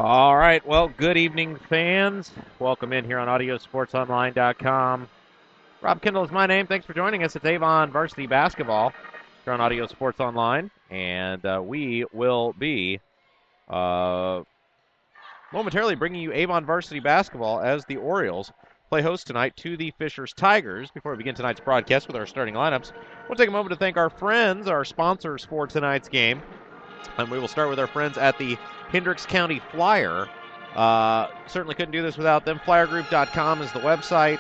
All right. Well, good evening, fans. Welcome in here on AudioSportsOnline.com. Rob Kendall is my name. Thanks for joining us. It's Avon Varsity Basketball here on Audio Sports Online, and we will be momentarily bringing you Avon Varsity Basketball as the Orioles play host tonight to the Fishers Tigers. Before we begin tonight's broadcast with our starting lineups, we'll take a moment to thank our friends, our sponsors for tonight's game. And we will start with our friends at the Hendricks County Flyer. Certainly couldn't do this without them. FlyerGroup.com is the website,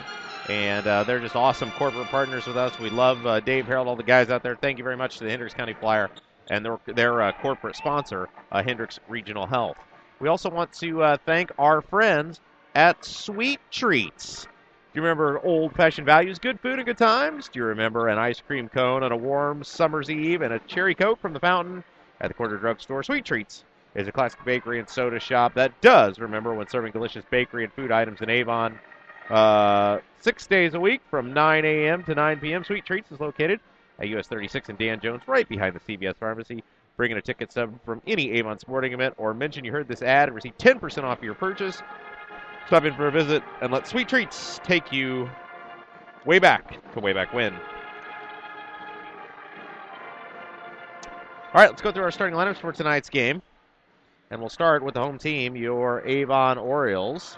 and they're just awesome corporate partners with us. We love Dave, Harold, all the guys out there. Thank you very much to the Hendricks County Flyer and their corporate sponsor, Hendricks Regional Health. We also want to thank our friends at Sweet Treats. Do you remember old-fashioned values, good food and good times? Do you remember an ice cream cone on a warm summer's eve and a cherry Coke from the fountain at the corner drugstore? Sweet Treats is a classic bakery and soda shop that does remember when serving delicious bakery and food items in Avon 6 days a week from 9 a.m. to 9 p.m. Sweet Treats is located at US 36 and Dan Jones, right behind the CVS Pharmacy. Bring in a ticket stub from any Avon sporting event or mention you heard this ad and receive 10% off your purchase. Stop in for a visit and let Sweet Treats take you way back to way back when. All right, let's go through our starting lineups for tonight's game. And we'll start with the home team, your Avon Orioles.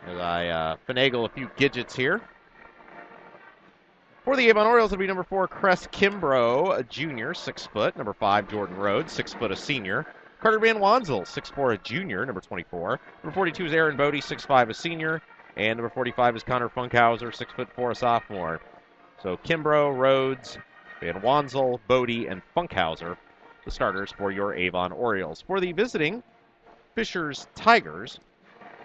As I finagle a few gadgets here. For the Avon Orioles, it'll be number 4, Cress Kimbrough, a junior, 6 foot. Number 5, Jordan Rhodes, 6 foot, a senior. Carter Van Wansel, 6'4", a junior, number 24. Number 42 is Aaron Bodie, 6'5", a senior. And number 45 is Connor Funkhauser, 6'4", a sophomore. So Kimbrough, Rhodes, Van Wansel, Bodie, and Funkhauser, the starters for your Avon Orioles. For the visiting Fishers Tigers,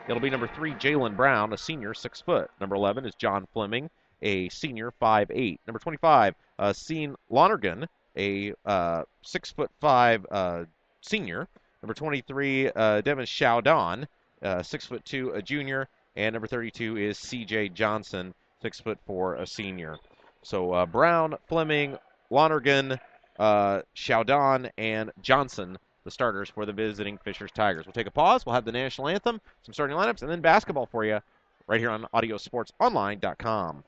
it'll be number 3, Jalen Brown, a senior, 6 foot. Number 11 is John Fleming, a senior, 5'8". Number 25, Sean Lonergan, a 6'5" senior. Number 23, Devin Chowdon, 6'2", a junior. And number 32 is C.J. Johnson, 6'4", a senior. So Brown, Fleming, Lonergan, Chowdon, and Johnson, the starters for the visiting Fishers Tigers. We'll take a pause. We'll have the national anthem, some starting lineups, and then basketball for you right here on AudioSportsOnline.com.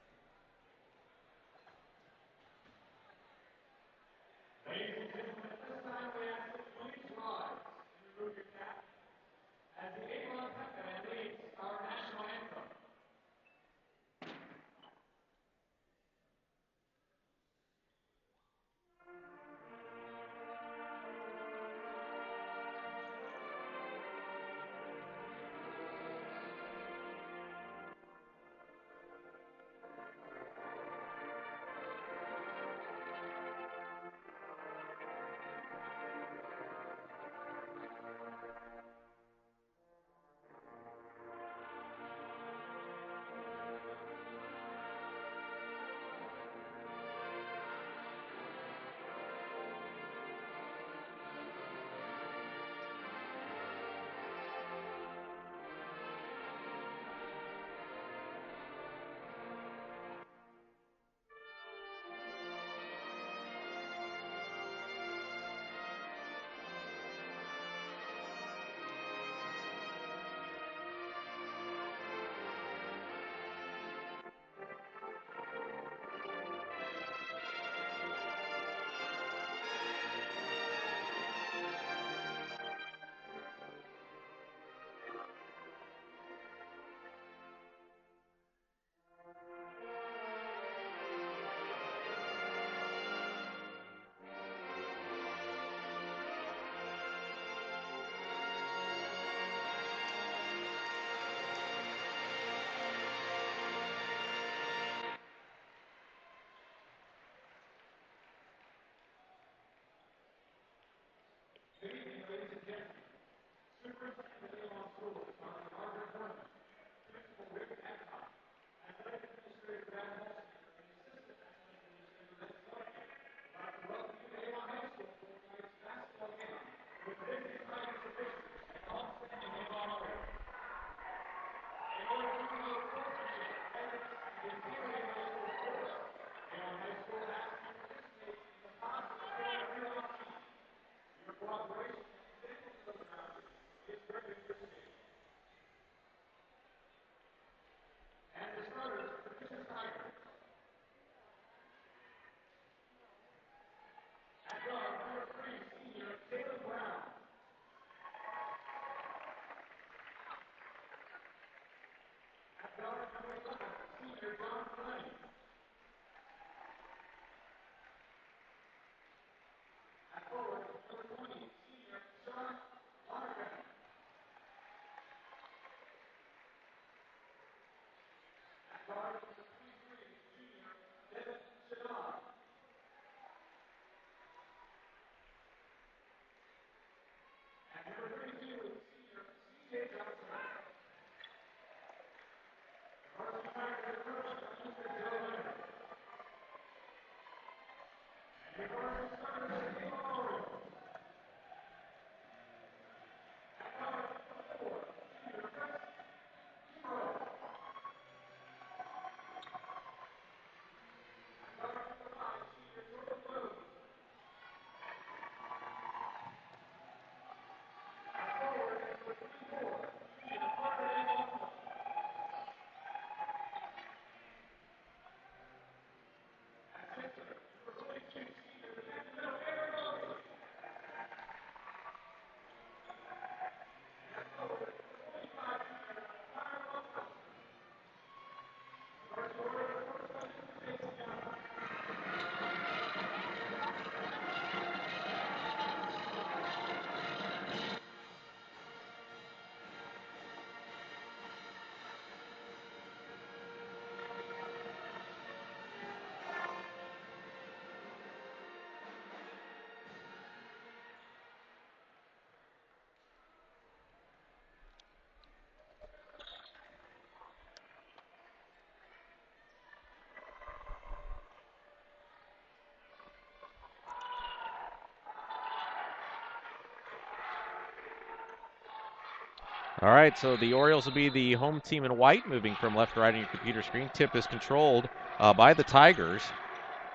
All right, so the Orioles will be the home team in white, moving from left to right on your computer screen. Tip is controlled by the Tigers,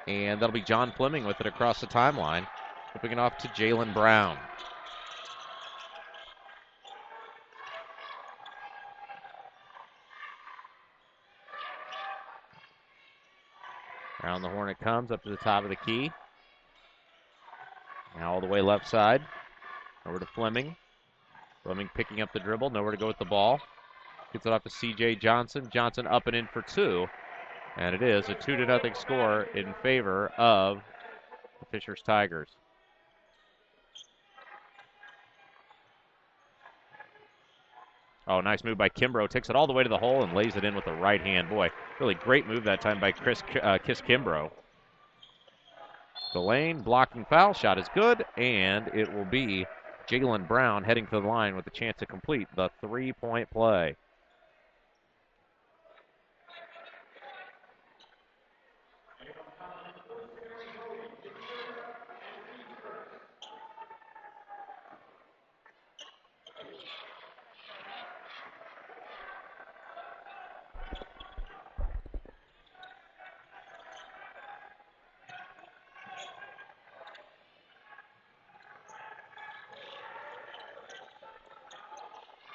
and that'll be John Fleming with it across the timeline, flipping it off to Jalen Brown. Around the horn it comes, up to the top of the key. Now all the way left side, over to Fleming. Fleming picking up the dribble, nowhere to go with the ball. Gets it off to C.J. Johnson. Johnson up and in for two. And it is a 2-0 score in favor of the Fishers Tigers. Oh, nice move by Kimbrough. Takes it all the way to the hole and lays it in with the right hand. Boy, really great move that time by Kiss Kimbrough. Delane blocking foul. Shot is good, and it will be Jalen Brown heading to the line with a chance to complete the three-point play.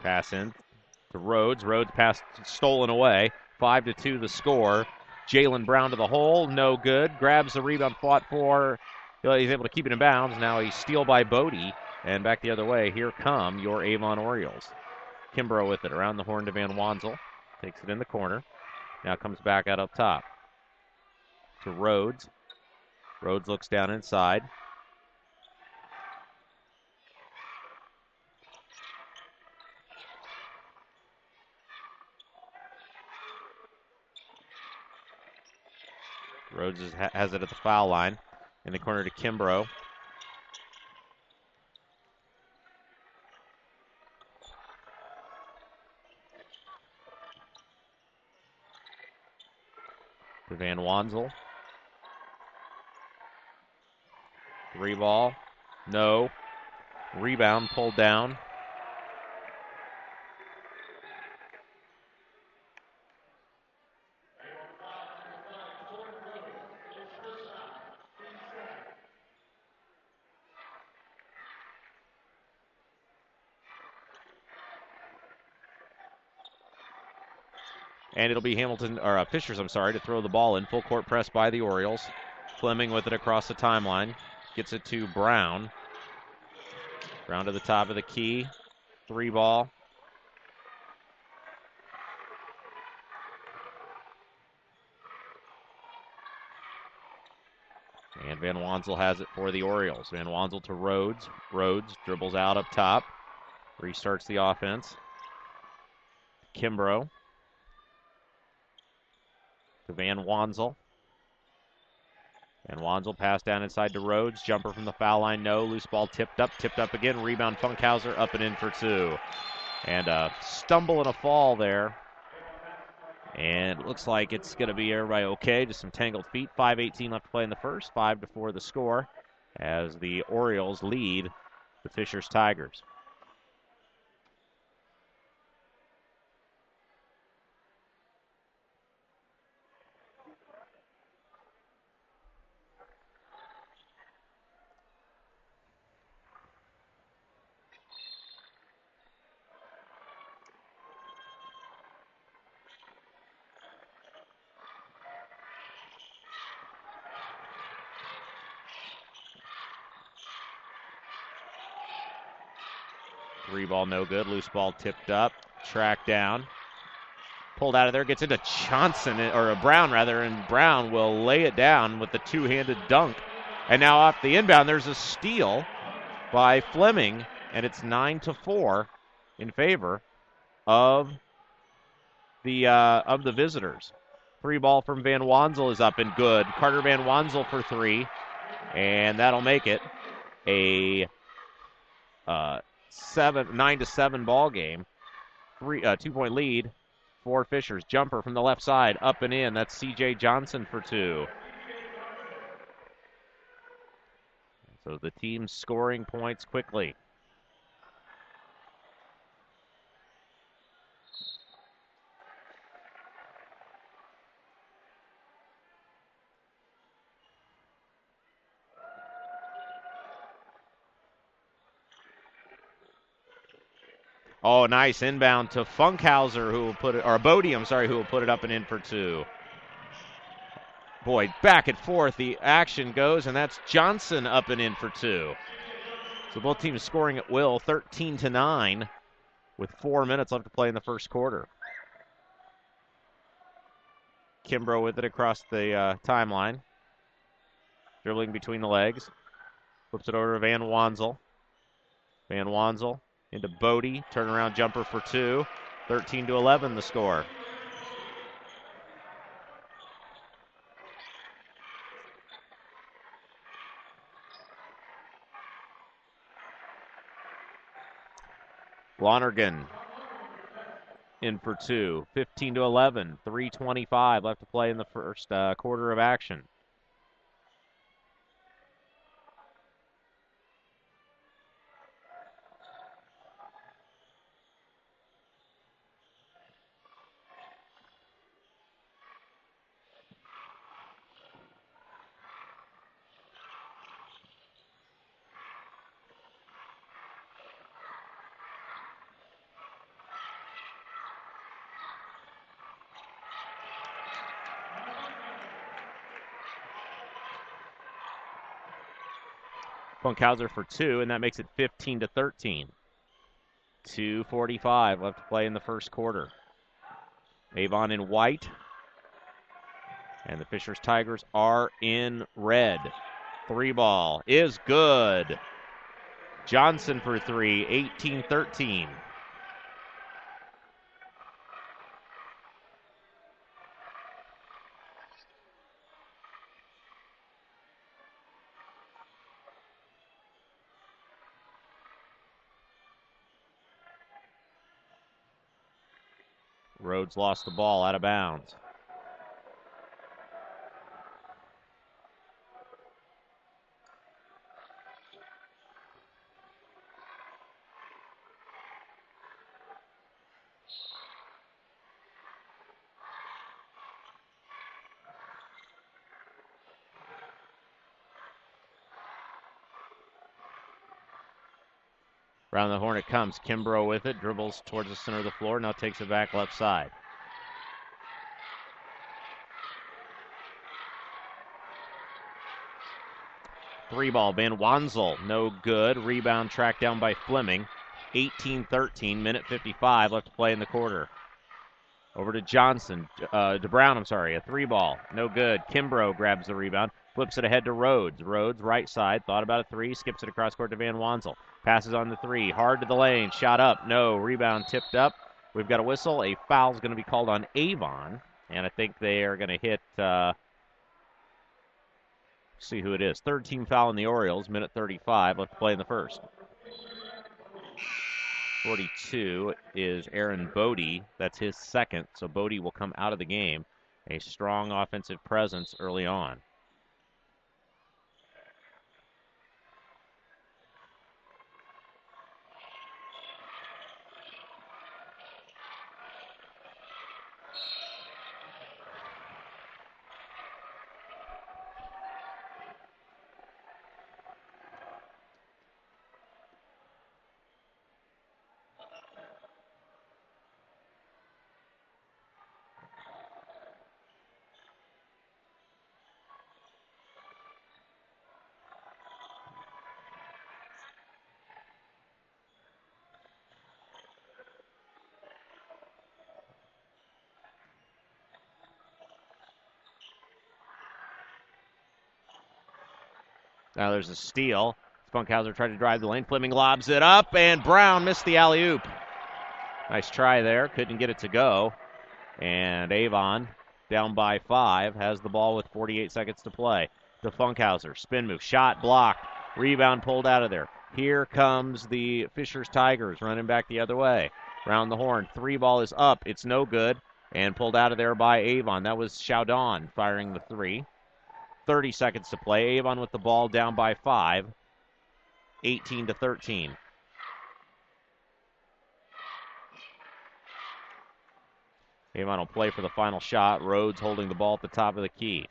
Pass in to Rhodes. Rhodes pass stolen away. 5-2 the score. Jalen Brown to the hole. No good. Grabs the rebound, fought for. He's able to keep it in bounds. Now a steal by Bodie. And back the other way. Here come your Avon Orioles. Kimbrough with it around the horn to Van Wansel. Takes it in the corner. Now comes back out up top to Rhodes. Rhodes looks down inside. Rhodes has it at the foul line. In the corner to Kimbrough. To Van Wansel. Three ball. No. Rebound pulled down. And it'll be Fishers, to throw the ball in. Full court press by the Orioles. Fleming with it across the timeline. Gets it to Brown. Brown to the top of the key. Three ball. And Van Wansel has it for the Orioles. Van Wansel to Rhodes. Rhodes dribbles out up top. Restarts the offense. Kimbrough to Van Wansel. Van Wansel pass down inside to Rhodes. Jumper from the foul line, no. Loose ball tipped up again. Rebound Funkhauser, up and in for two. And a stumble and a fall there. And it looks like it's going to be everybody okay. Just some tangled feet. 5:18 left to play in the first. 5-4 the score as the Orioles lead the Fishers Tigers. Three ball no good. Loose ball tipped up. Tracked down. Pulled out of there. Gets into Johnson, or Brown rather, and Brown will lay it down with the two-handed dunk. And now off the inbound, there's a steal by Fleming, and it's 9-4 in favor of the visitors. Three ball from Van Wansel is up and good. Carter Van Wansel for three, and that'll make it a 9-7 ball game. 2-point lead for Fishers. Jumper from the left side, up and in. That's C.J. Johnson for two. So the team's scoring points quickly. Oh, nice inbound to Funkhauser, who will put it, or Bodie, who will put it up and in for two. Boy, back and forth the action goes, and that's Johnson up and in for two. So both teams scoring at will, 13-9, with 4 minutes left to play in the first quarter. Kimbrough with it across the timeline, dribbling between the legs, flips it over to Van Wansel. Van Wansel into Bodie, turnaround jumper for two. 13-11 the score. Lonergan in for two. 15-11. 3:25 left to play in the first quarter of action. Funkhauser for two, and that makes it 15-13. 2:45 left to play in the first quarter. Avon in white, and the Fishers Tigers are in red. Three ball is good. Johnson for three, 18-13. Rhodes lost the ball out of bounds. Around the horn it comes. Kimbrough with it, dribbles towards the center of the floor, now takes it back left side. Three ball, Van Wansel, no good. Rebound tracked down by Fleming. 18-13, minute 55 left to play in the quarter. Over to Johnson, to Brown, a three ball, no good. Kimbrough grabs the rebound, Flips it ahead to Rhodes. Rhodes, right side, thought about a three, skips it across court to Van Wansel. Passes on the three, hard to the lane, shot up, no, rebound tipped up. We've got a whistle. A foul's going to be called on Avon, and I think they are going to hit, see who it is. Third team foul in the Orioles, minute 35, left to play in the first. 42 is Aaron Bodie. That's his second, so Bodie will come out of the game. A strong offensive presence early on. Now there's a steal. Funkhauser tried to drive the lane. Fleming lobs it up, and Brown missed the alley-oop. Nice try there. Couldn't get it to go. And Avon, down by 5, has the ball with 48 seconds to play. To Funkhauser. Spin move. Shot blocked. Rebound pulled out of there. Here comes the Fishers Tigers running back the other way. Round the horn. 3 ball is up. It's no good. And pulled out of there by Avon. That was Chaudon firing the 3. 30 seconds to play. Avon with the ball down by 5. 18-13. Avon will play for the final shot. Rhodes holding the ball at the top of the key.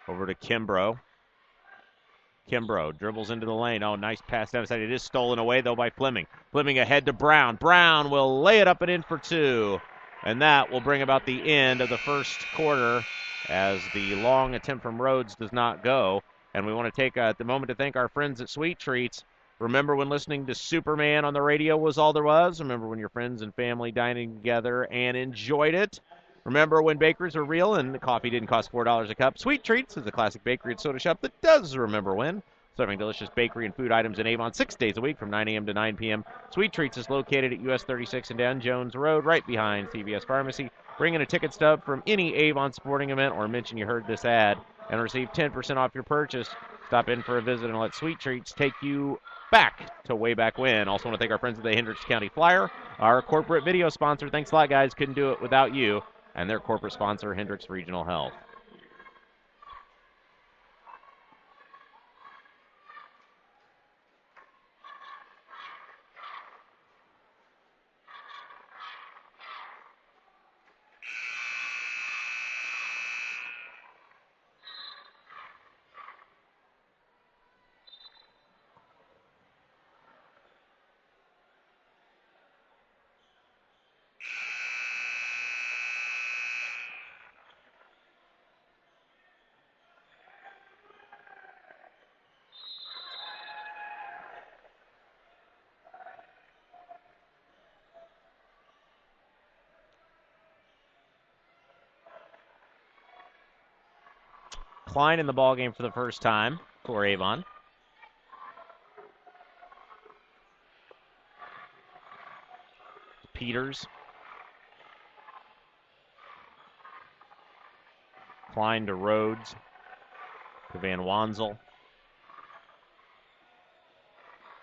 Over to Kimbrough. Kimbrough dribbles into the lane. Oh, nice pass down the side. It is stolen away, though, by Fleming. Fleming ahead to Brown. Brown will lay it up and in for 2. And that will bring about the end of the first quarter as the long attempt from Rhodes does not go. And we want to take the moment to thank our friends at Sweet Treats. Remember when listening to Superman on the radio was all there was? Remember when your friends and family dining together and enjoyed it? Remember when bakers are real and the coffee didn't cost $4 a cup? Sweet Treats is a classic bakery and soda shop that does remember when. Serving delicious bakery and food items in Avon 6 days a week from 9 a.m. to 9 p.m. Sweet Treats is located at US 36 and down Jones Road, right behind CVS Pharmacy. Bring in a ticket stub from any Avon sporting event or mention you heard this ad and receive 10% off your purchase. Stop in for a visit and let Sweet Treats take you back to way back when. Also want to thank our friends at the Hendricks County Flyer, our corporate video sponsor. Thanks a lot, guys. Couldn't do it without you. And their corporate sponsor, Hendricks Regional Health. Klein in the ballgame for the first time for Avon. Peters. Klein to Rhodes. To Van Wansel.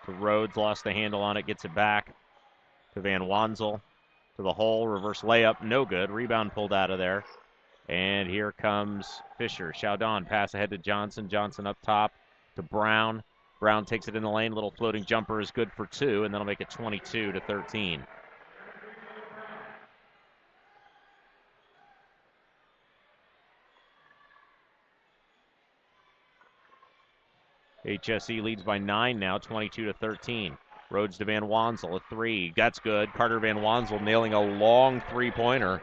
To Rhodes, lost the handle on it, gets it back. To Van Wansel. To the hole, reverse layup, no good. Rebound pulled out of there. And here comes Fisher. Chaudon, pass ahead to Johnson. Johnson up top to Brown. Brown takes it in the lane. Little floating jumper is good for 2, and that'll make it 22-13. HSE leads by 9 now, 22-13. Rhodes to Van Wansel, a 3. That's good. Carter Van Wansel nailing a long three-pointer.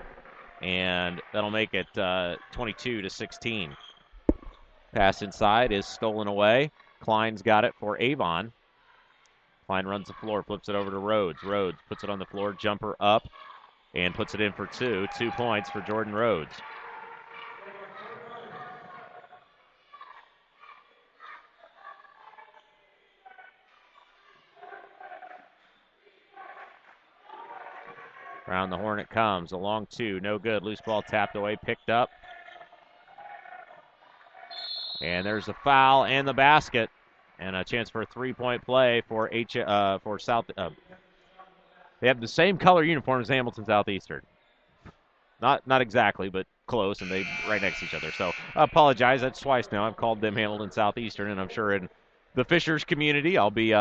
And that'll make it 22-16. Pass inside is stolen away. Klein's got it for Avon. Klein runs the floor, flips it over to Rhodes. Rhodes puts it on the floor, jumper up. and puts it in for 2. 2 points for Jordan Rhodes. Around the horn it comes. A long 2. No good. Loose ball tapped away. Picked up. And there's the foul and the basket. And a chance for a 3-point play for South. They have the same color uniforms as Hamilton Southeastern. Not exactly, but close, and they right next to each other. So I apologize. That's twice now. I've called them Hamilton Southeastern, and I'm sure in the Fishers community I'll be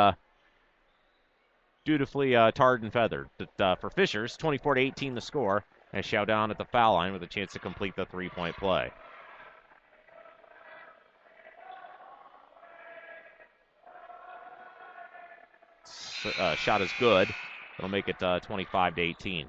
dutifully tarred and feathered. But for Fishers, 24-18 the score, and Chowdown at the foul line with a chance to complete the 3-point play. Shot is good. It'll make it 25-18.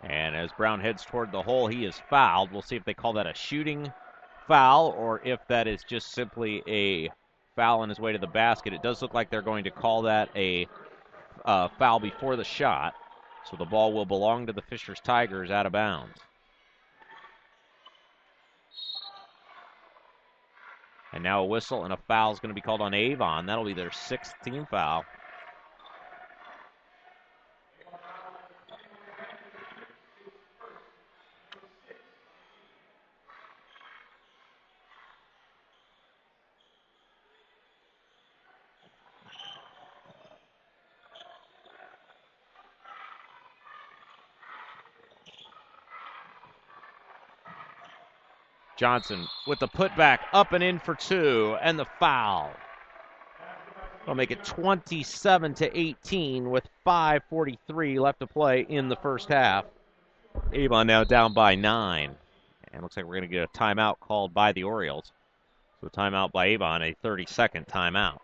And as Brown heads toward the hole, he is fouled. We'll see if they call that a shooting foul or if that is just simply a foul on his way to the basket. It does look like they're going to call that a foul before the shot. So the ball will belong to the Fishers Tigers out of bounds. And now a whistle and a foul is going to be called on Avon. That'll be their 6th team foul. Johnson with the putback up and in for 2 and the foul. It'll make it 27-18 with 5:43 left to play in the first half. Avon now down by 9. And looks like we're going to get a timeout called by the Orioles. So timeout by Avon, a 30-second timeout.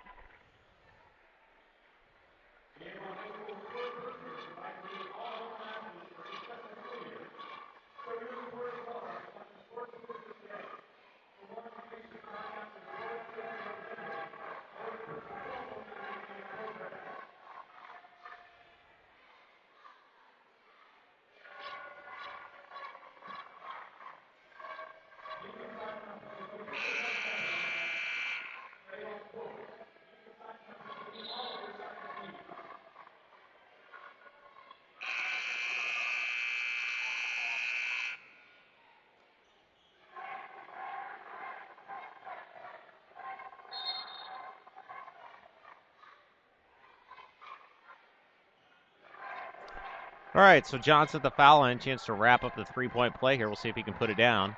All right, so Johnson at the foul line, chance to wrap up the 3-point play here. We'll see if he can put it down.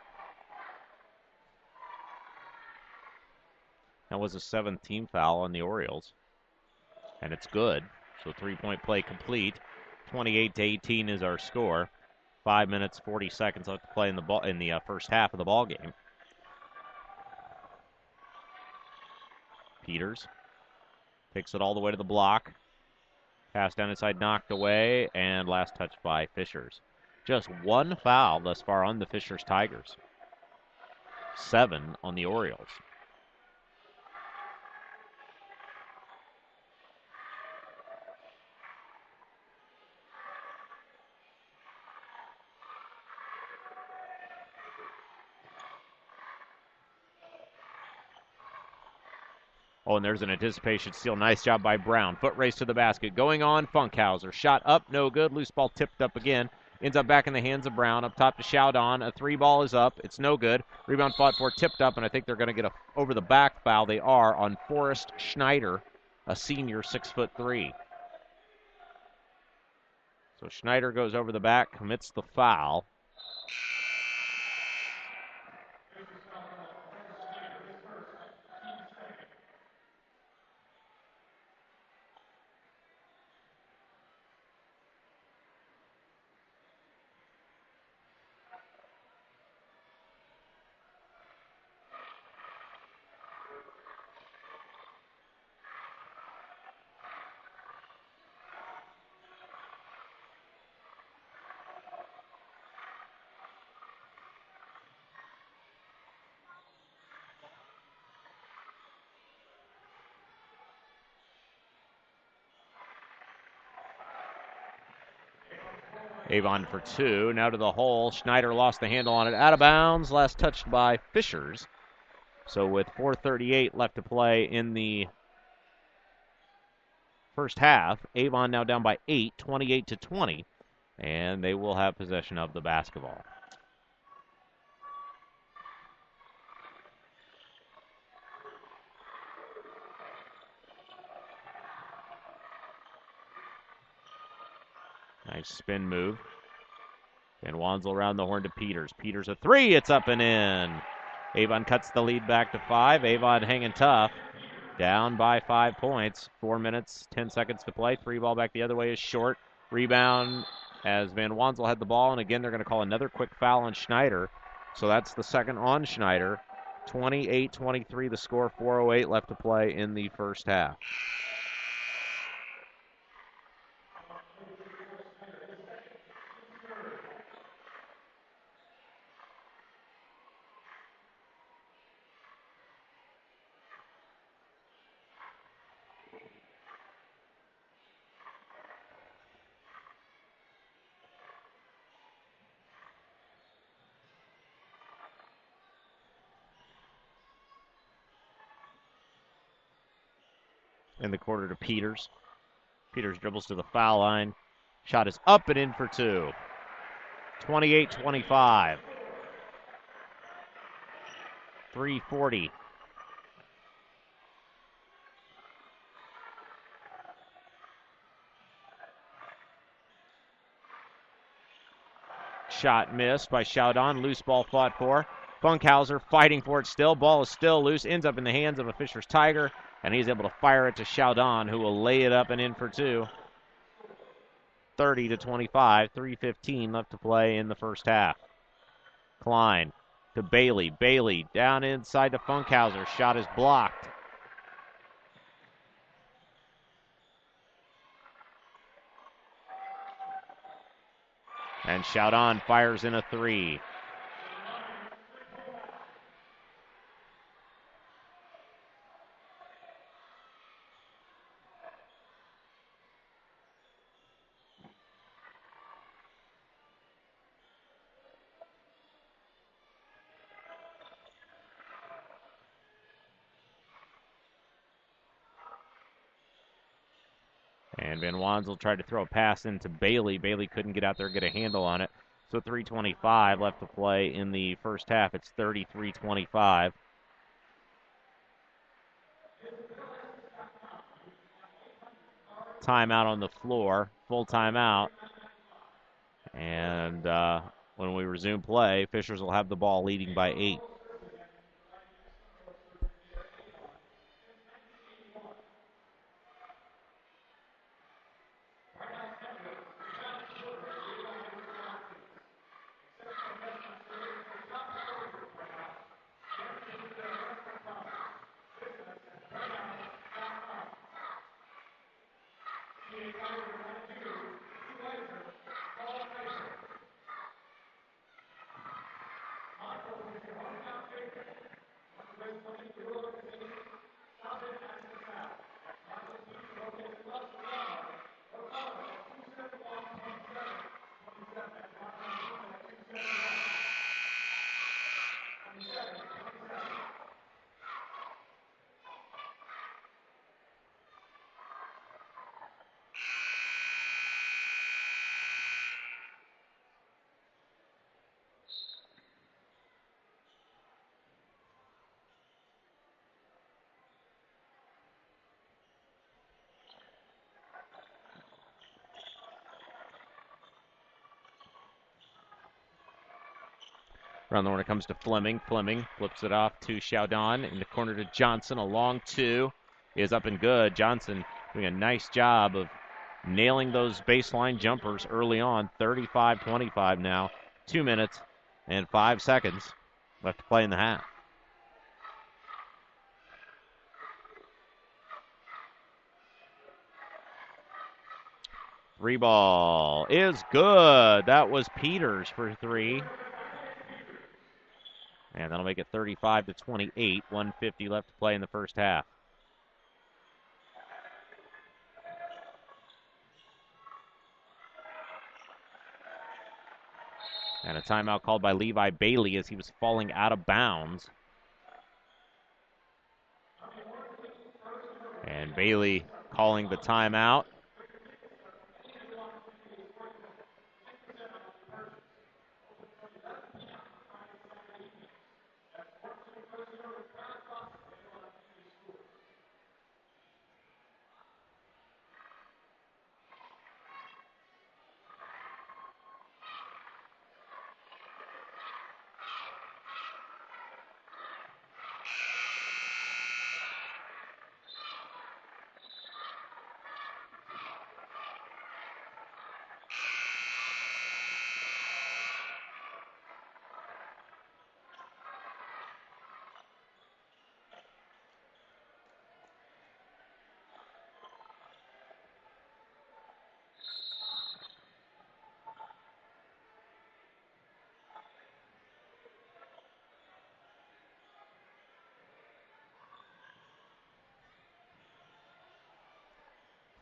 That was a 7th team foul on the Orioles, and it's good. So 3-point play complete. 28-18 is our score. 5 minutes 40 seconds left to play in the first half of the ball game. Peters takes it all the way to the block. Pass down inside, knocked away, and last touch by Fishers. Just 1 foul thus far on the Fishers Tigers. 7 on the Orioles. Oh, and there's an anticipation steal. Nice job by Brown. Foot race to the basket. Going on, Funkhauser. Shot up, no good. Loose ball tipped up again. Ends up back in the hands of Brown. Up top to Chowdon. A 3-ball is up. It's no good. Rebound fought for, tipped up, and I think they're going to get a over-the-back foul. They are on Forrest Schneider, a senior, 6'3". So Schneider goes over the back, commits the foul. Avon for two. Now to the hole. Schneider lost the handle on it. Out of bounds. Last touched by Fishers. So with 4:38 left to play in the first half, Avon now down by 8, 28-20. And they will have possession of the basketball. Nice spin move. And Wanzel around the horn to Peters. Peters a three. It's up and in. Avon cuts the lead back to 5. Avon hanging tough. Down by 5 points. 4 minutes, 10 seconds to play. 3 ball back the other way is short. Rebound as Van Wanzel had the ball. And again, they're going to call another quick foul on Schneider. So that's the second on Schneider. 28-23 the score. 4:08 left to play in the first half. In the quarter to Peters. Peters dribbles to the foul line. Shot is up and in for 2. 28-25. 3:40. Shot missed by Chaudon. Loose ball fought for. Funkhauser fighting for it still. Ball is still loose. Ends up in the hands of a Fishers Tiger. And he's able to fire it to Chaudon, who will lay it up and in for 2. 30-25. 3:15 left to play in the first half. Klein to Bailey. Bailey down inside to Funkhauser. Shot is blocked. And Chaudon fires in a 3. And Van Wanzel tried to throw a pass into Bailey. Bailey couldn't get out there and get a handle on it. So 3:25 left to play in the first half. It's 33-25. Timeout on the floor. Full timeout. And when we resume play, Fishers will have the ball leading by 8. Around the horn it comes to Fleming. Fleming flips it off to Chaudon. In the corner to Johnson. A long 2 is up and good. Johnson doing a nice job of nailing those baseline jumpers early on. 35-25 now. 2 minutes and 5 seconds left to play in the half. Three ball is good. That was Peters for 3. And that'll make it 35-28. 1:50 left to play in the first half. And a timeout called by Levi Bailey as he was falling out of bounds. And Bailey calling the timeout.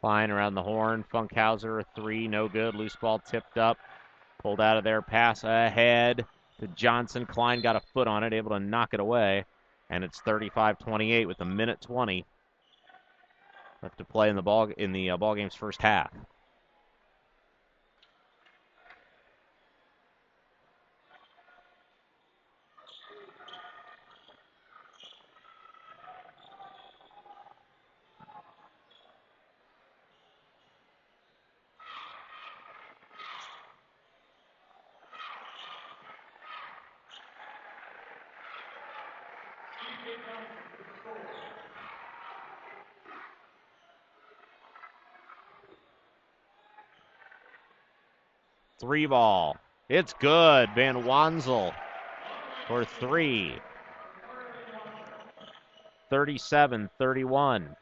Klein around the horn. Funkhauser, a three, no good. Loose ball tipped up. Pulled out of there. Pass ahead to Johnson. Klein got a foot on it, able to knock it away. And it's 35-28 with a minute 20 left to play in the ball game's first half. Three ball. It's good. Van Wansel for three. 37-31.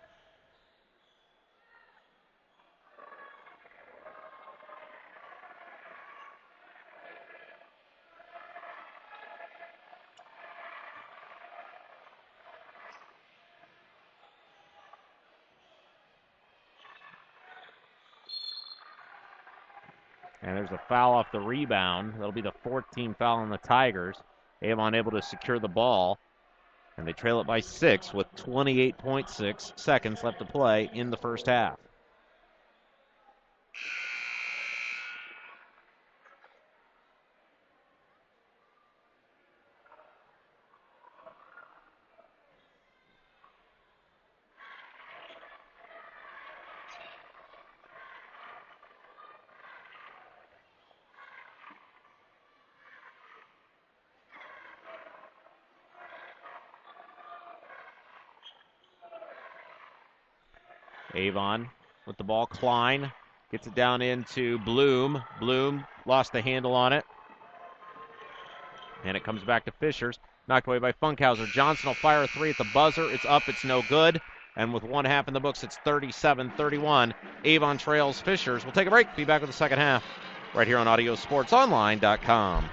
And there's a foul off the rebound. That'll be the 14th foul on the Tigers. Avon able to secure the ball. And they trail it by 6 with 28.6 seconds left to play in the first half. Avon with the ball. Klein gets it down into Bloom. Bloom lost the handle on it. And it comes back to Fishers. Knocked away by Funkhauser. Johnson will fire a three at the buzzer. It's up. It's no good. And with 1 half in the books, it's 37-31. Avon trails Fishers. We'll take a break. Be back with the second half right here on AudioSportsOnline.com.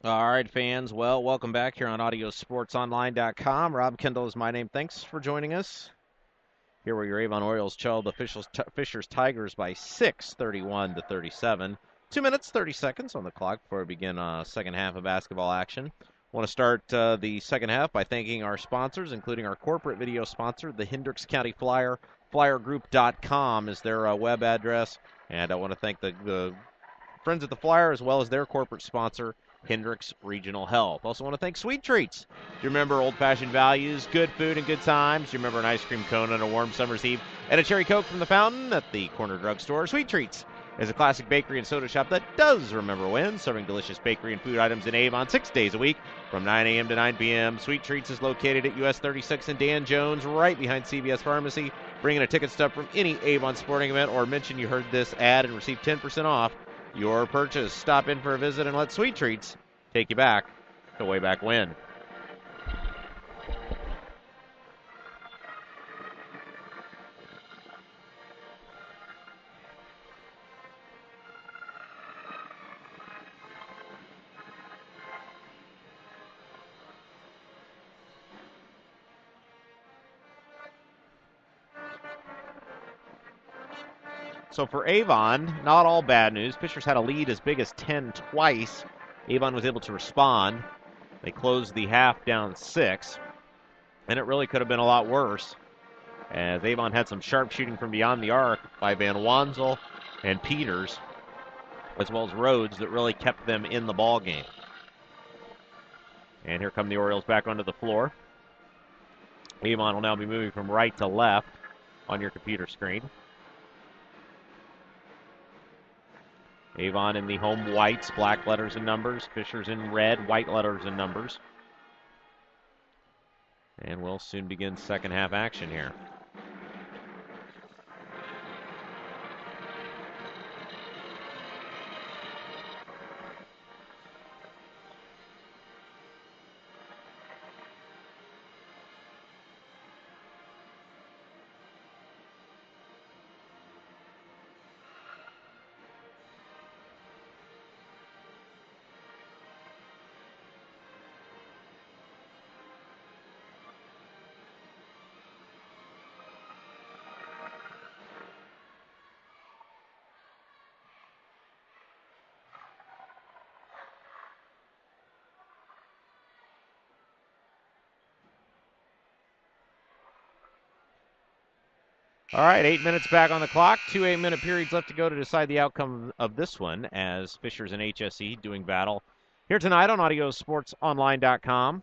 All right, fans. Well, welcome back here on AudioSportsOnline.com. Rob Kendall is my name. Thanks for joining us. Here where your Avon Orioles trail the Fishers Tigers by 6, 31-37. 2 minutes, 30 seconds on the clock before we begin second half of basketball action. Want to start the second half by thanking our sponsors, including our corporate video sponsor, the Hendricks County Flyer. FlyerGroup.com is their web address. And I want to thank the friends at the Flyer as well as their corporate sponsor, Hendricks Regional Health. Also want to thank Sweet Treats. Do you remember old-fashioned values, good food, and good times? Do you remember an ice cream cone on a warm summer's eve and a cherry Coke from the fountain at the corner drugstore? Sweet Treats is a classic bakery and soda shop that does remember when, serving delicious bakery and food items in Avon 6 days a week from 9 a.m. to 9 p.m. Sweet Treats is located at US 36 and Dan Jones, right behind CVS Pharmacy. Bring in a ticket stub from any Avon sporting event or mention you heard this ad and receive 10% off your purchase. Stop in for a visit and let Sweet Treats take you back to way back when. So for Avon, not all bad news. Fishers had a lead as big as 10 twice. Avon was able to respond. They closed the half down 6, and it really could have been a lot worse, as Avon had some sharp shooting from beyond the arc by Van Wansel and Peters, as well as Rhodes, that really kept them in the ball game. And here come the Orioles back onto the floor. Avon will now be moving from right to left on your computer screen. Avon in the home whites, black letters and numbers. Fishers in red, white letters and numbers. And we'll soon begin second half action here. All right, 8 minutes back on the clock. 2 8-minute periods left to go to decide the outcome of this one, as Fishers and HSE doing battle here tonight on AudioSportsOnline.com.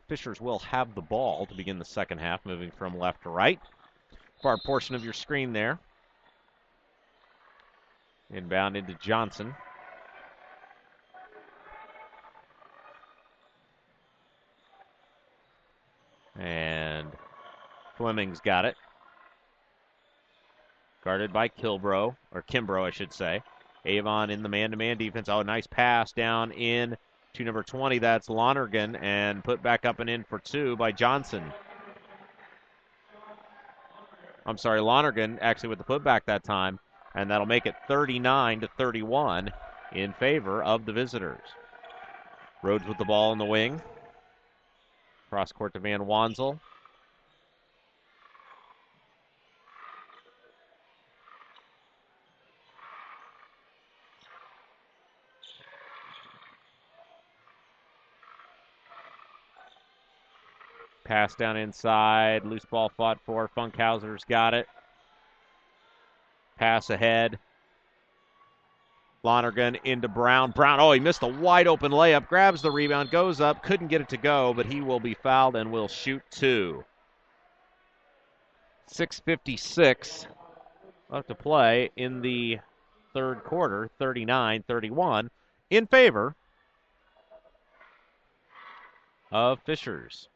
Fishers will have the ball to begin the second half, moving from left to right. Far portion of your screen there. Inbound into Johnson. And Fleming's got it. Guarded by Kimbrough, I should say. Avon in the man-to-man defense. Oh, nice pass down in to number 20. That's Lonergan, and put back up and in for 2 by Johnson. I'm sorry, Lonergan actually with the putback that time, and that'll make it 39-31 in favor of the visitors. Rhodes with the ball in the wing. Cross court to Van Wansel. Pass down inside. Loose ball fought for. Funkhauser's got it. Pass ahead. Lonergan into Brown. Brown, oh, he missed a wide open layup. Grabs the rebound, goes up. Couldn't get it to go, but he will be fouled and will shoot 2. 6:56 left to play in the third quarter. 39-31 in favor of Fishers.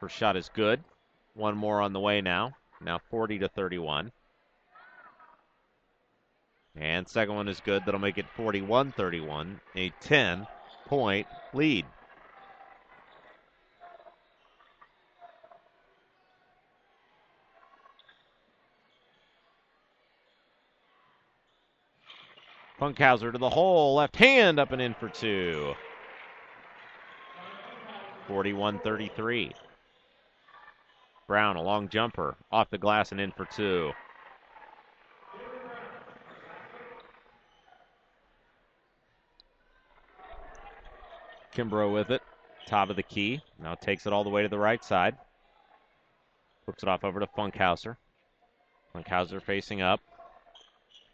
First shot is good. One more on the way now. Now 40-31. And second one is good. That'll make it 41-31. A 10-point lead. Funkhauser to the hole, left hand up and in for two. 41-33. Brown, a long jumper, off the glass and in for two. Kimbrough with it, top of the key. Now takes it all the way to the right side. Flips it off over to Funkhauser. Funkhauser facing up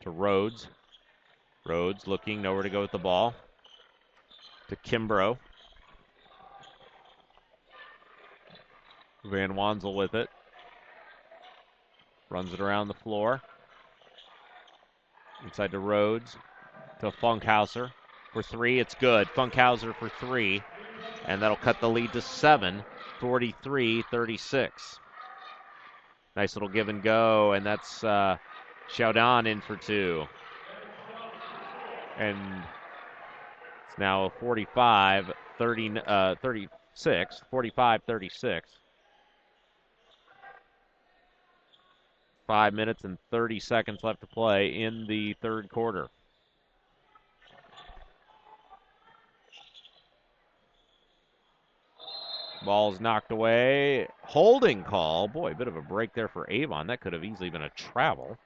to Rhodes. Rhodes looking, nowhere to go with the ball. To Kimbrough. Van Wansel with it. Runs it around the floor. Inside to Rhodes. To Funkhauser. For three, it's good. Funkhauser for three. And that'll cut the lead to 7, 43-36. Nice little give and go, and that's Chaudon in for two. And it's now 45-36. 5 minutes and 30 seconds left to play in the third quarter. Ball's knocked away. Holding call. Boy, a bit of a break there for Avon. That could have easily been a travel.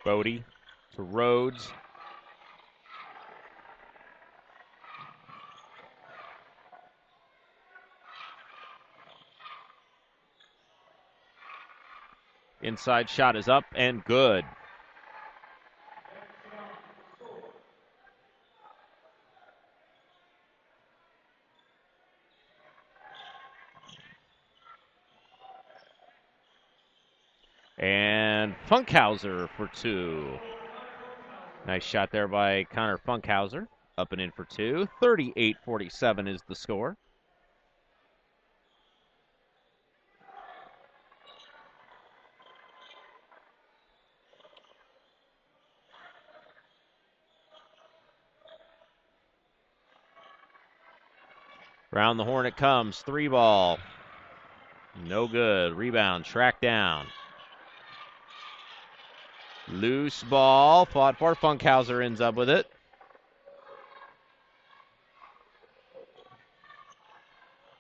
Bodie to Rhodes. Inside shot is up and good. And Funkhauser for two. Nice shot there by Connor Funkhauser. Up and in for two. 38-47 is the score. Round the horn it comes. 3 ball. No good. Rebound. Tracked down. Loose ball, fought for. Funkhauser ends up with it.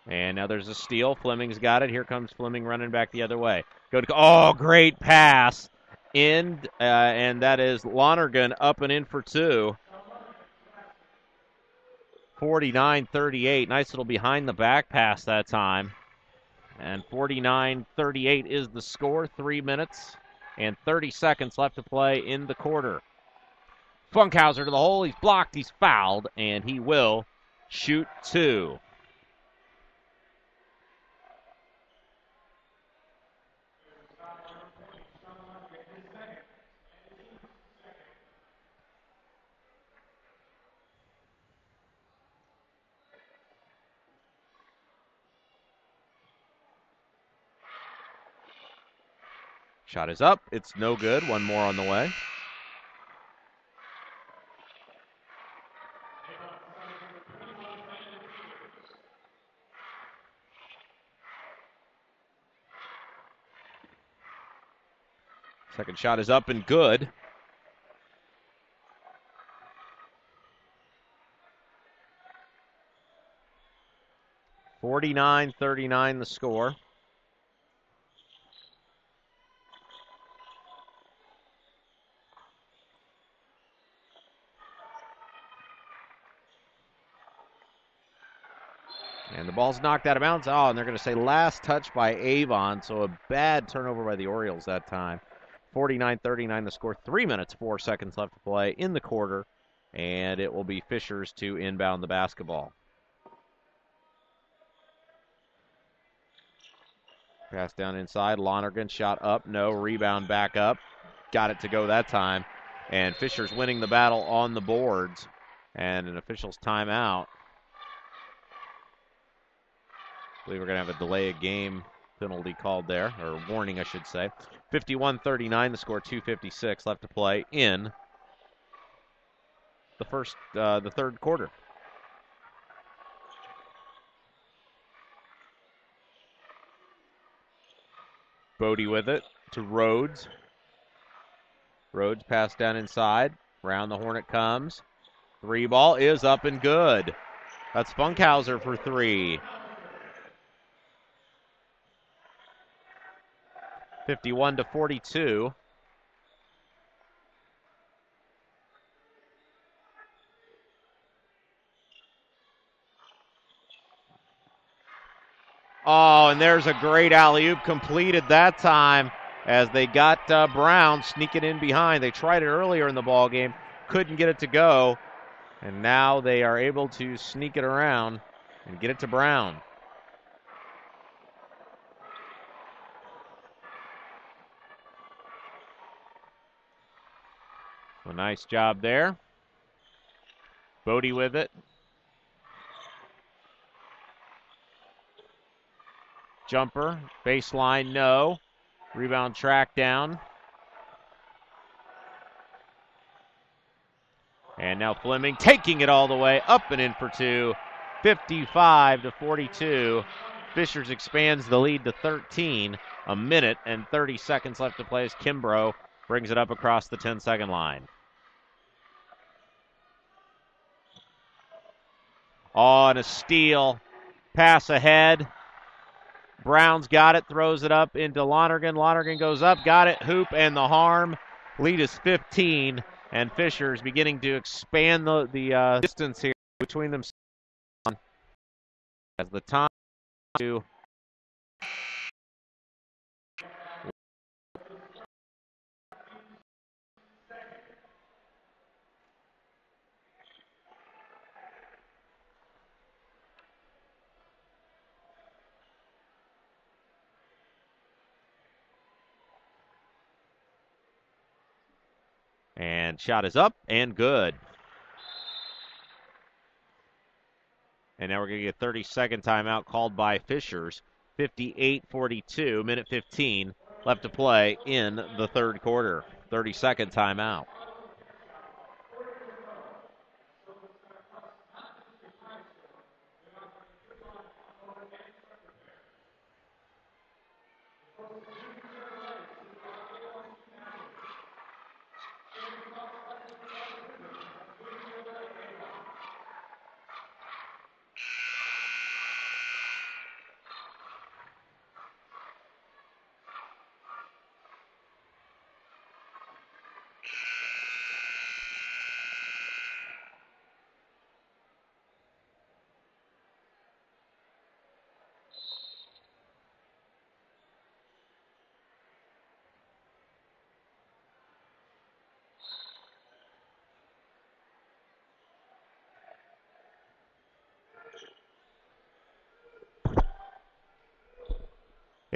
And now there's a steal. Fleming's got it. Here comes Fleming running back the other way. Great pass. And that is Lonergan up and in for two. 49-38. Nice little behind the back pass that time. And 49-38 is the score. 3 minutes and 30 seconds left to play in the quarter. Funkhauser to the hole. He's blocked. He's fouled. And he will shoot two. Shot is up. It's no good. One more on the way. Second shot is up and good. (49-39) the score. And the ball's knocked out of bounds. Oh, and they're going to say last touch by Avon, so a bad turnover by the Orioles that time. 49-39 the score. 3 minutes, 4 seconds left to play in the quarter. and it will be Fishers to inbound the basketball. Pass down inside. Lonergan shot up. No. Rebound back up. Got it to go that time. And Fishers winning the battle on the boards. And an official's timeout. I believe we're going to have a delay of game penalty called there, or warning, I should say. 51-39, the score, 2:56 left to play in the third quarter. Bodie with it to Rhodes. Rhodes pass down inside. Round the horn it comes. Three ball is up and good. That's Funkhauser for three. 51-42. Oh, and there's a great alley-oop completed that time as they got Brown sneaking in behind. They tried it earlier in the ball game, couldn't get it to go, and now they are able to sneak it around and get it to Brown. A nice job there. Bodie with it. Jumper, baseline, no. Rebound track down. And now Fleming taking it all the way up and in for two. 55-42. Fishers expands the lead to 13. A minute and 30 seconds left to play as Kimbrough brings it up across the 10-second line. Oh, and a steal. Pass ahead. Brown's got it, throws it up into Lonergan. Lonergan goes up, got it, hoop, and the harm. Lead is 15, and Fishers beginning to expand the distance here between them as the time to and shot is up and good. And now we're going to get a 30-second timeout called by Fishers. 58-42, minute 15 left to play in the third quarter. 30-second timeout.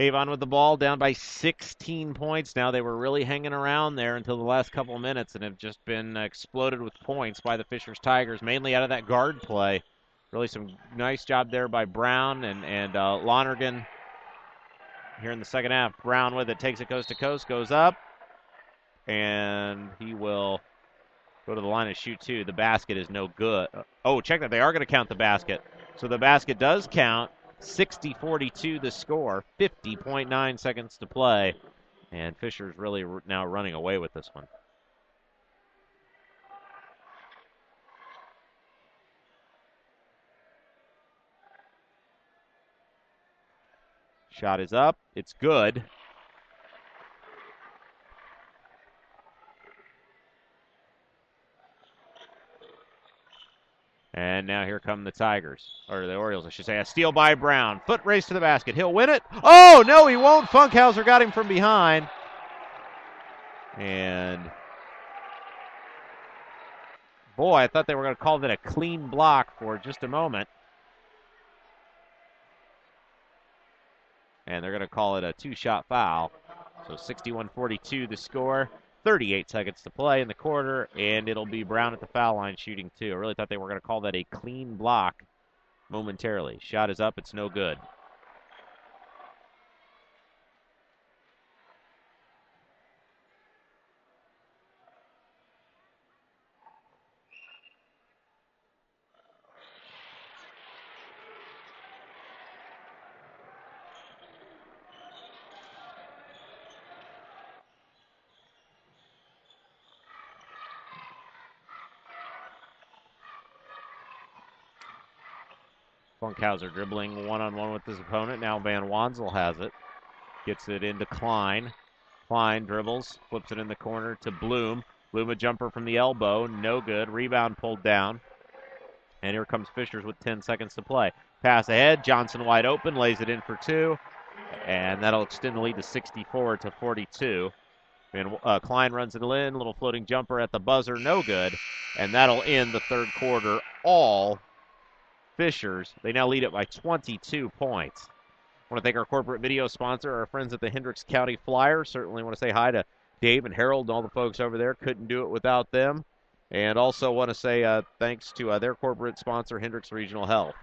Avon with the ball, down by 16 points now. They were really hanging around there until the last couple of minutes and have just been exploded with points by the Fishers Tigers, mainly out of that guard play. Really some nice job there by Brown and Lonergan here in the second half. Brown with it, takes it coast to coast, goes up, and he will go to the line and shoot two. The basket is no good. Oh, check that. They are going to count the basket. So the basket does count. 60-42 the score, 50.9 seconds to play, and Fishers really now running away with this one. Shot is up, it's good. And now here come the Tigers, or the Orioles, I should say. A steal by Brown. Foot race to the basket. He'll win it. Oh, no, he won't. Funkhauser got him from behind. And Boy, I thought they were going to call that a clean block for just a moment. And they're going to call it a two-shot foul. So 61-42 the score. 38 seconds to play in the quarter, and it'll be Brown at the foul line shooting two. I really thought they were going to call that a clean block momentarily. Shot is up. It's no good. Funkhauser dribbling one-on-one with his opponent. Now Van Wansel has it. Gets it into Klein. Klein dribbles, flips it in the corner to Bloom. Bloom a jumper from the elbow, no good. Rebound pulled down. And here comes Fishers with 10 seconds to play. Pass ahead, Johnson wide open, lays it in for two. And that'll extend the lead to 64-42. And Klein runs it in, little floating jumper at the buzzer, no good. And that'll end the third quarter all Fishers. They now lead it by 22 points. I want to thank our corporate video sponsor, our friends at the Hendricks County Flyer. Certainly want to say hi to Dave and Harold and all the folks over there. Couldn't do it without them. And also want to say thanks to their corporate sponsor, Hendricks Regional Health.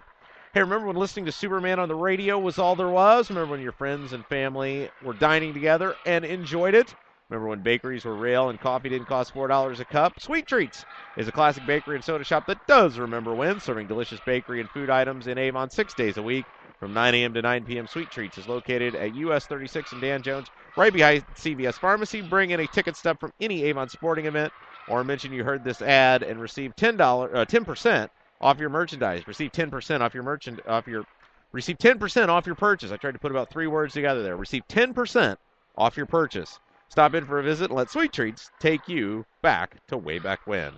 Hey, remember when listening to Superman on the radio was all there was? Remember when your friends and family were dining together and enjoyed it? Remember when bakeries were real and coffee didn't cost $4 a cup? Sweet Treats is a classic bakery and soda shop that does remember when, serving delicious bakery and food items in Avon 6 days a week from 9 a.m. to 9 p.m. Sweet Treats is located at US 36 in Dan Jones, right behind CVS Pharmacy. Bring in a ticket stub from any Avon sporting event or mention you heard this ad and receive 10% off your merchandise. Receive 10% receive 10% off your purchase. I tried to put about 3 words together there. Receive 10% off your purchase. Stop in for a visit and let Sweet Treats take you back to way back when.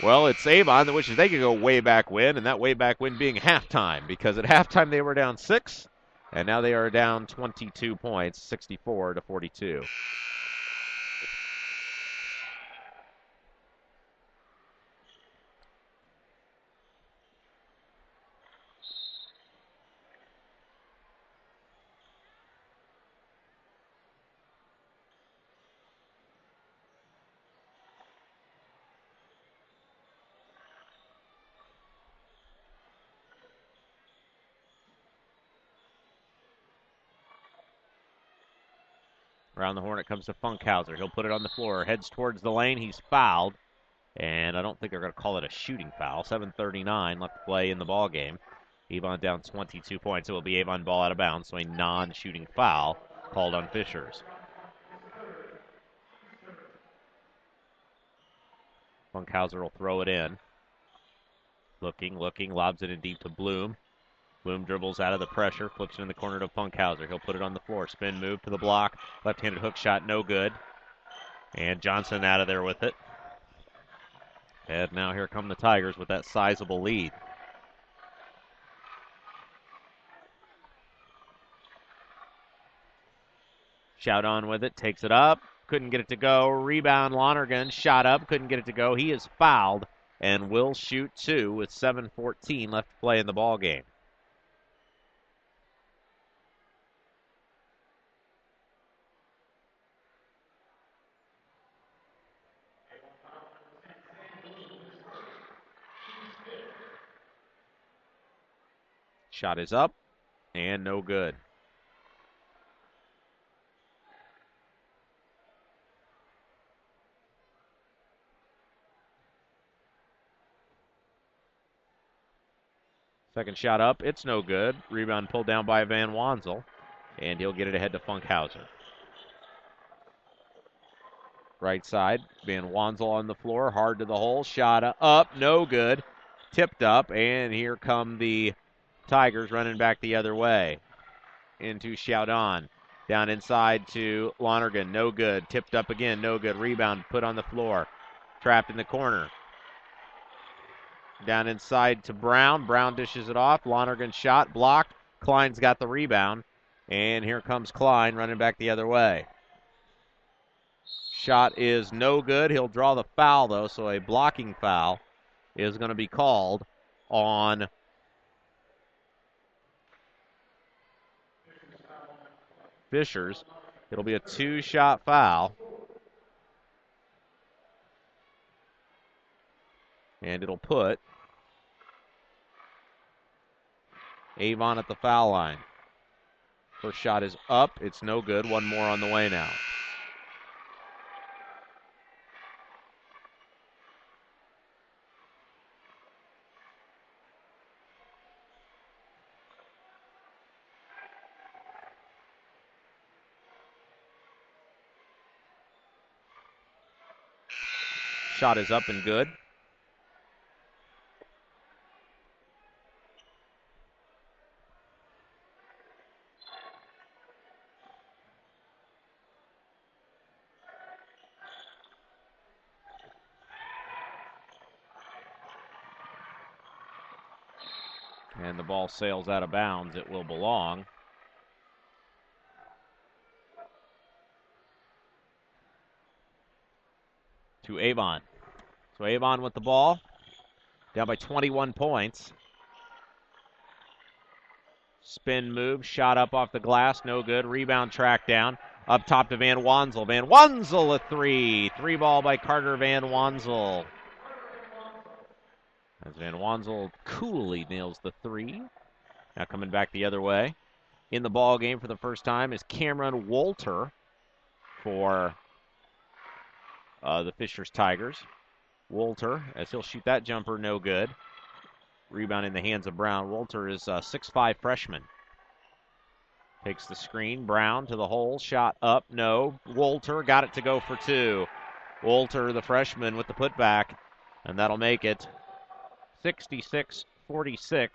Well, it's Avon that wishes they could go way back when, and that way back when being halftime, because at halftime they were down 6, and now they are down 22 points, 64-42. Around the horn it comes to Funkhauser. He'll put it on the floor. Heads towards the lane. He's fouled. And I don't think they're going to call it a shooting foul. 7:39 left to play in the ball game. Avon down 22 points. It will be Avon ball out of bounds, so a non-shooting foul called on Fishers. Funkhauser will throw it in. Looking, lobs it in deep to Bloom. Bloom dribbles out of the pressure, flips it in the corner to Funkhauser. He'll put it on the floor. Spin move to the block. Left-handed hook shot, no good. And Johnson out of there with it. And now here come the Tigers with that sizable lead. Shout on with it, takes it up. Couldn't get it to go. Rebound, Lonergan, shot up, couldn't get it to go. He is fouled and will shoot two with 7:14 left to play in the ball game. Shot is up and no good. Second shot up, it's no good. Rebound pulled down by Van Wansel, and he'll get it ahead to Funkhauser. Right side, Van Wansel on the floor, hard to the hole, shot up, no good. Tipped up, and here come the Tigers running back the other way into Shoudon. Down inside to Lonergan, no good. Tipped up again, no good. Rebound put on the floor. Trapped in the corner. Down inside to Brown. Brown dishes it off. Lonergan shot, blocked. Klein's got the rebound. And here comes Klein running back the other way. Shot is no good. He'll draw the foul, though, so a blocking foul is going to be called on Fishers. It'll be a 2-shot foul. And it'll put Avon at the foul line. First shot is up. It's no good. One more on the way now. Shot is up and good. And the ball sails out of bounds. It will belong to Avon. So Avon with the ball, down by 21 points. Spin move, shot up off the glass, no good. Rebound track down, up top to Van Wansel. Van Wansel a three. Three ball by Carter Van Wansel. As Van Wansel coolly nails the three. Now coming back the other way. In the ball game for the first time is Cameron Wolter for the Fishers Tigers. Wolter, as he'll shoot that jumper, no good. Rebound in the hands of Brown. Wolter is a 6'5 freshman. Takes the screen. Brown to the hole. Shot up. No. Wolter got it to go for two. Wolter, the freshman, with the putback. And that'll make it 66-46.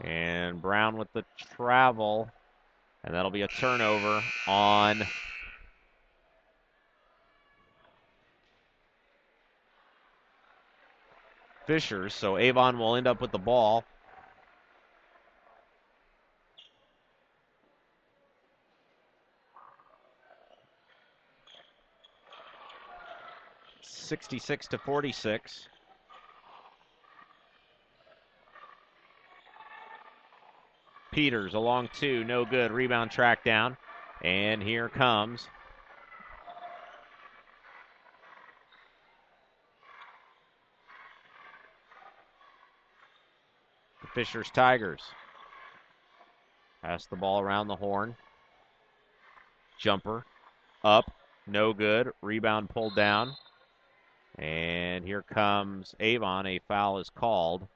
And Brown with the travel. And that'll be a turnover on Fishers. So Avon will end up with the ball. (66-46). Peters along two, no good. Rebound track down. And here comes the Fishers Tigers. Pass the ball around the horn. Jumper up, no good. Rebound pulled down. And here comes Avon. A foul is called.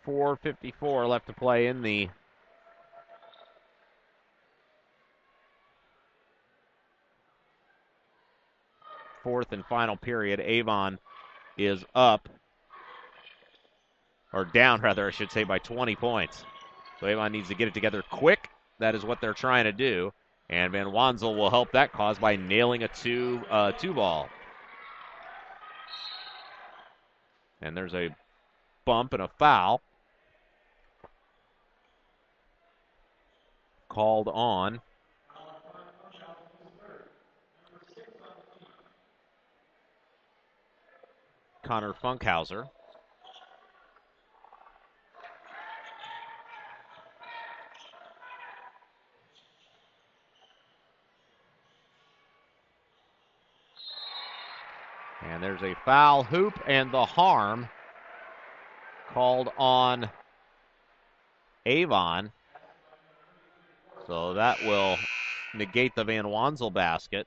.454 left to play in the fourth and final period. Avon is up, or down rather, I should say, by 20 points. So Avon needs to get it together quick. That is what they're trying to do. And Van Wansel will help that cause by nailing a two ball. And there's a bump and a foul called on Connor Funkhauser. And there's a foul, hoop, and the harm called on Avon. So that will negate the Van Wansel basket.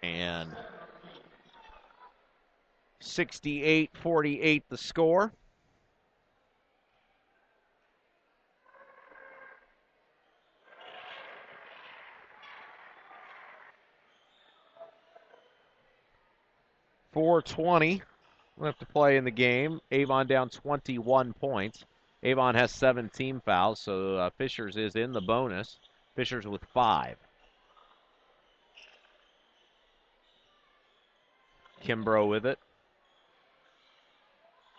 And 68-48 the score. .420 left to play in the game. Avon down 21 points. Avon has 7 team fouls, so Fishers is in the bonus. Fishers with 5. Kimbrough with it.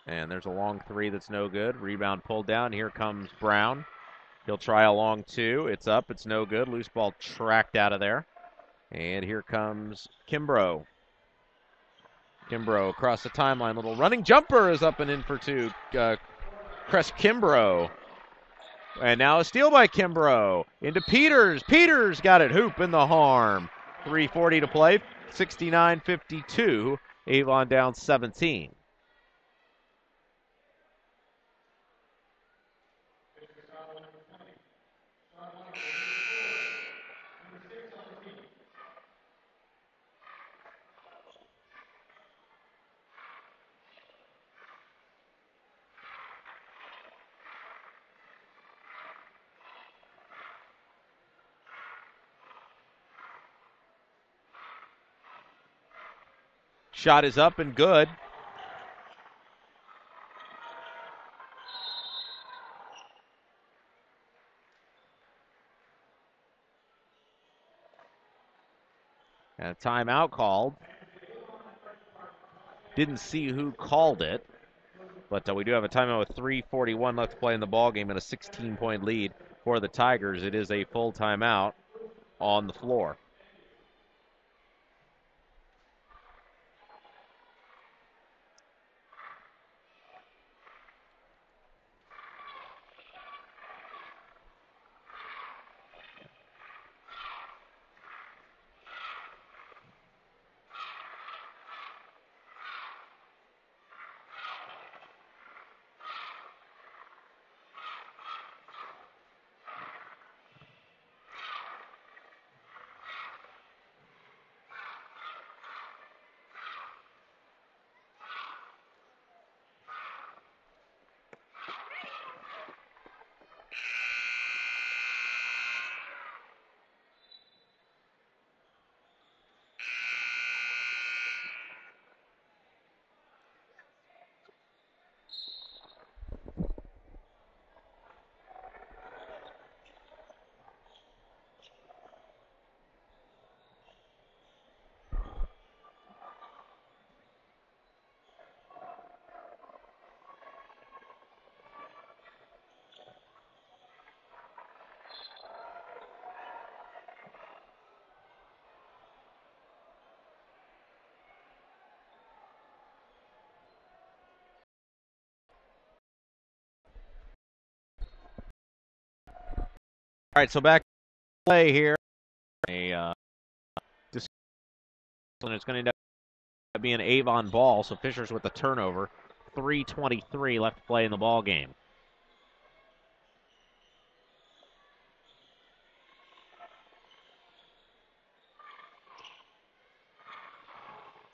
And there's a long 3 that's no good. Rebound pulled down. Here comes Brown. He'll try a long 2. It's up. It's no good. Loose ball tracked out of there. And here comes Kimbrough. Kimbrough across the timeline. Little running jumper is up and in for 2. Crest Kimbrough. And now a steal by Kimbrough. Into Peters. Peters got it. Hoop in the harm. 3:40 to play. 69-52. Avon down 17. Shot is up and good. And a timeout called. Didn't see who called it, but we do have a timeout with 3:41 left to play in the ballgame and a 16-point lead for the Tigers. It is a full timeout on the floor. All right, so back to play here. And it's going to end up being Avon ball, so Fishers with the turnover. 3:23 left to play in the ball game.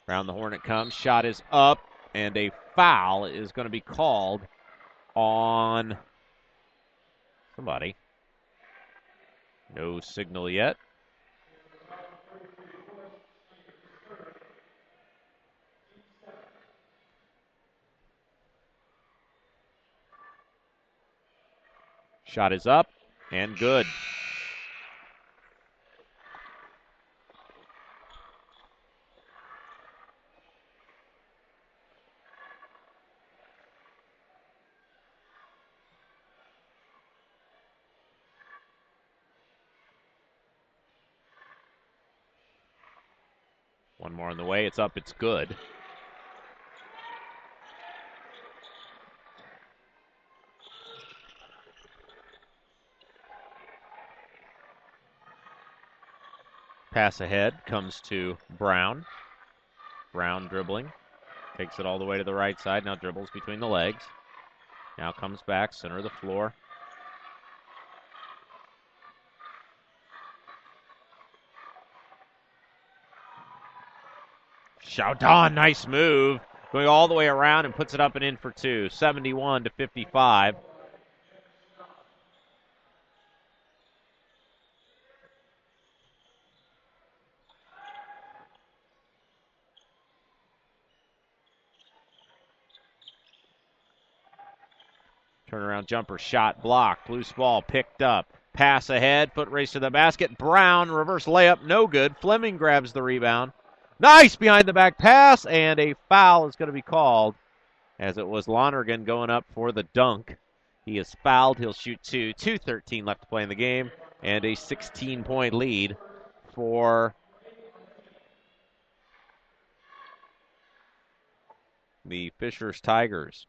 Around the horn it comes. Shot is up, and a foul is going to be called on somebody. No signal yet. Shot is up and good. One more on the way. It's up. It's good. Pass ahead comes to Brown. Brown dribbling. Takes it all the way to the right side. Now dribbles between the legs. Now comes back. Center of the floor. Chaudon, nice move. Going all the way around and puts it up and in for 2. 71-55. Turnaround jumper shot blocked. Loose ball picked up. Pass ahead. Foot race to the basket. Brown reverse layup. No good. Fleming grabs the rebound. Nice behind the back pass. And a foul is going to be called as it was Lonergan going up for the dunk. He is fouled. He'll shoot two. 2:13 left to play in the game. And a 16-point lead for the Fishers Tigers.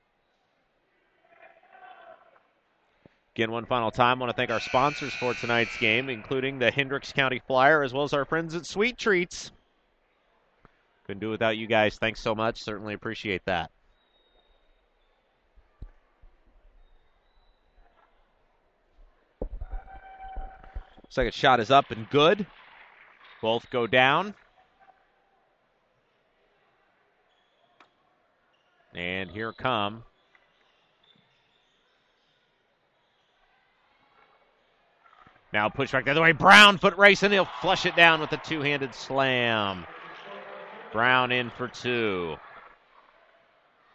Again, one final time, I want to thank our sponsors for tonight's game, including the Hendricks County Flyer, as well as our friends at Sweet Treats. Couldn't do it without you guys. Thanks so much. Certainly appreciate that. Second shot is up and good. Both go down. And here come now push back the other way. Brown foot race, and he'll flush it down with a two-handed slam. Brown in for two.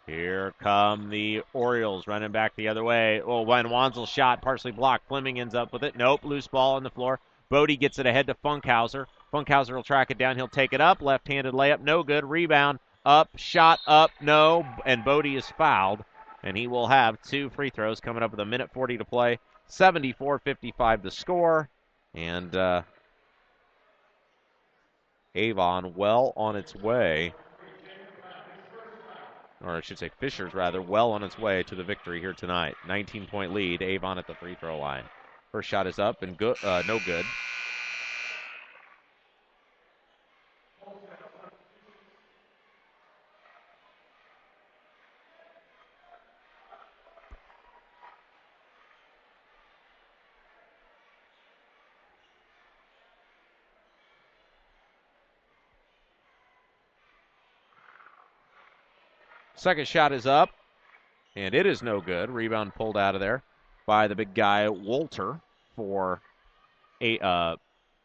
Here come the Orioles running back the other way. Oh, when Wanzel's shot partially blocked. Fleming ends up with it. Nope, loose ball on the floor. Bodie gets it ahead to Funkhauser. Funkhauser will track it down. He'll take it up. Left-handed layup, no good. Rebound, up, shot up, no. And Bodie is fouled. And he will have two free throws coming up with a minute 40 to play. 74-55 the score. And Avon well on its way. Or I should say Fishers, rather, well on its way to the victory here tonight. 19-point lead, Avon at the free throw line. First shot is up and good, no good. Second shot is up, and it is no good. Rebound pulled out of there by the big guy, Wolter, for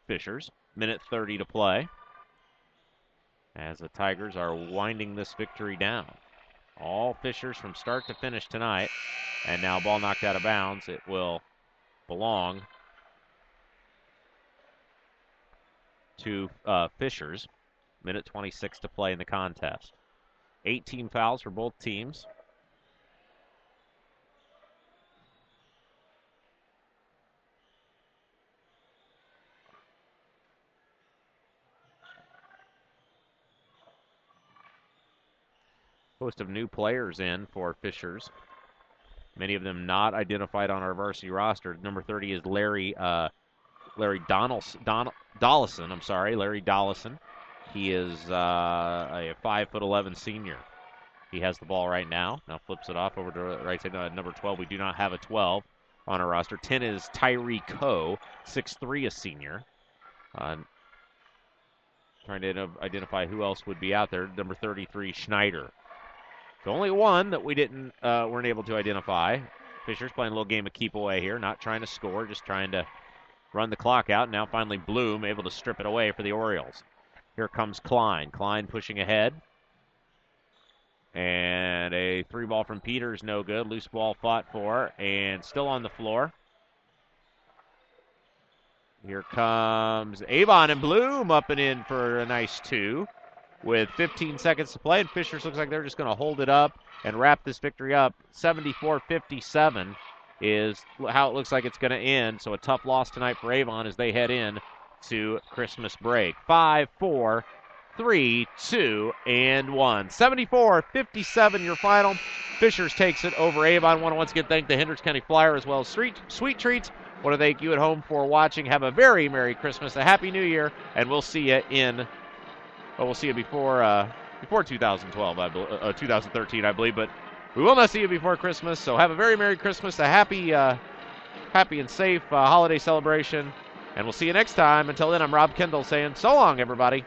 Fishers. Minute 30 to play as the Tigers are winding this victory down. All Fishers from start to finish tonight, and now ball knocked out of bounds. It will belong to Fishers. Minute 26 to play in the contest. 18 fouls for both teams. Host of new players in for Fishers. Many of them not identified on our varsity roster. Number 30 is Larry Dollison. Larry Dollison. He is a 5'11" senior. He has the ball right now. Now flips it off over to the right side. Number 12, we do not have a 12 on our roster. 10 is Tyree Coe, 6'3", a senior. Trying to identify who else would be out there. Number 33, Schneider. The only one that we weren't able to identify. Fisher's playing a little game of keep away here, not trying to score, just trying to run the clock out. Now finally Bloom able to strip it away for the Orioles. Here comes Klein. Klein pushing ahead. And a three ball from Peters, no good. Loose ball fought for and still on the floor. Here comes Avon, and Bloom up and in for a nice two with 15 seconds to play. And Fishers looks like they're just going to hold it up and wrap this victory up. 74-57 is how it looks like it's going to end. So a tough loss tonight for Avon as they head in to Christmas break. 5-4, 3, 2, and 1. 74-57 your final. Fishers takes it over Avon. I want to once again thank the Hendricks County Flyer as well as Sweet Treats. I want to thank you at home for watching. Have a very Merry Christmas, a Happy New Year, and we'll see you before 2012, 2013, I believe, but we will not see you before Christmas. So have a very Merry Christmas, a happy and safe holiday celebration. And we'll see you next time. Until then, I'm Rob Kendall saying so long, everybody.